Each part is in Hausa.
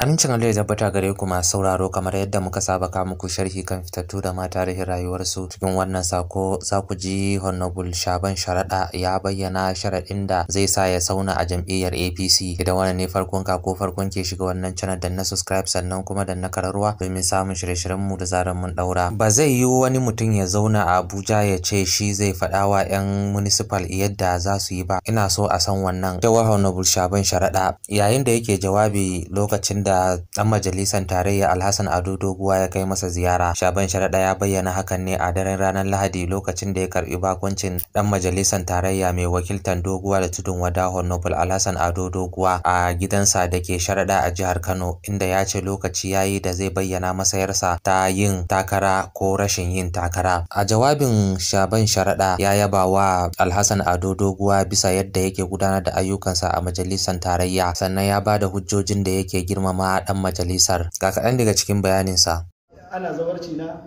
Amincin Allah ya tabbata gare ku masu sauraro, kamar yadda muka saba ka muku sharhi kan fitattu da ma tarihin rayuwarsu. Cikin wannan sako za ku ji Honorable Shaban Sharaɗa ya bayyana sharaɗin da zai sa ya sauna a jam'iyyar APC. Idan wannan ne farkon ka ko farkon ke shiga wannan channel, dan na subscribe sannan kuma dan na kararwa domin samun shirye-shiryen mu da zaran mun daura. Ba zai yi wani mutum ya zauna a Abuja ya ce shi zai faɗa wa 'yan municipal yadda za su yi ba. Ina so a san wannan. Cewa Honorable Shaban Sharaɗa yayin da yake jawabi lokacin da dan majalisar tarayya Alhassan Ado Doguwa ya kai masa ziyara. Shaban Sharaɗa ya bayyana hakan ne a daren ranar Lahadi lokacin da ya karbi bakuncin dan majalisar tarayya mai wakiltar Doguwa da Tudun Wada Honorable Alhassan Ado Doguwa a gidansa da ke Sharaɗa a jihar Kano, inda ya ce lokaci yayi da zai bayyana masayarsa ta yin takara ko rashin yin takara. A jawabin, Shaban Sharaɗa ya yaba wa Alhassan Ado Doguwa bisa yadda yake gudanar da ayyukansa a majalisar tarayya, sannan ya ba da hujjojin da yake girmama dan majalisar. Ga kaɗan daga cikin bayaninsa. Ana zawarci na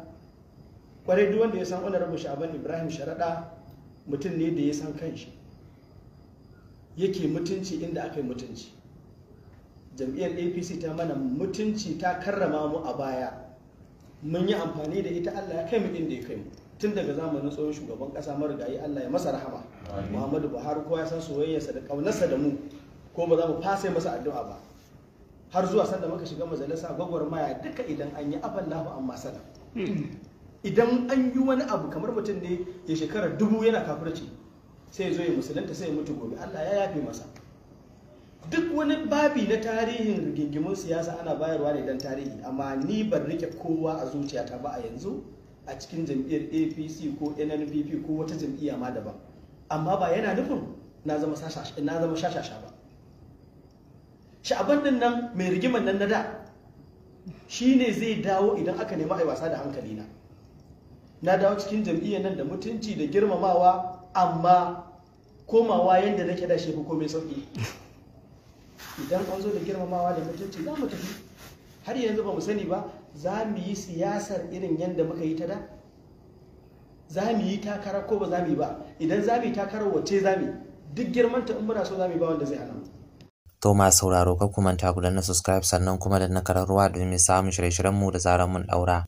kwarai, duk wanda ya san Honorable Shaban Ibrahim Sharaɗa mutum ne da ya san kanshi, yake mutunci inda aka yi mutunci. Jam'iyyar APC ta mana mutunci, ta karrama mu a baya, mun yi amfani da ita. Allah ya kai mu inda ya kai mu tun daga zamanin tsohon shugaban ƙasa marigayi, Allah ya masa rahama, Muhammadu Buhari. Kowa ya san soyayyarsa da ƙaunarsa da mu, ko ba za mu fasa masa addu'a ba, har zuwa sanda muka shiga majalisa gwagwarmaya duka. Idan an yi afallahu amma sana, idan an yi wani abu kamar mutum ne ya shekara 1000 yana kafirci, sai ya zo ya musulunta, sai ya mutu gobe, Allah ya yafe masa. Duk wani babi na tarihin rigingimun siyasa ana bayarwa ne don tarihi, amma ni ban rike kowa a zuciyata ba a yanzu a cikin jam'iyyar APC ko NNPP ko wata jam'iyya ma daban. Amma ba yana nufin na zama shashasha ba. Sha'aban din nan mai rigiman nan na da shi ne zai dawo idan aka nemi a wasa da hankali na dawo cikin jam'iyyar nan da mutunci da girmamawa, amma komawa yadda nake da shi komai sauki. Idan an zo da girmamawa da mutunci za mu tafi. Har yanzu ba mu sani ba, za mu yi siyasar irin yadda muka yi ta da? Za mu yi takara ko ba za mu yi ba? Idan za mu yi takarar wacce za mu yi? Duk girmanta in muna so za mu yi ba wanda zai hana mu. To masu sauraro, kar ku manta ku danna subscribe sannan kuma da na kararwa domin samun shirye-shiryen mu da zaran mun daura.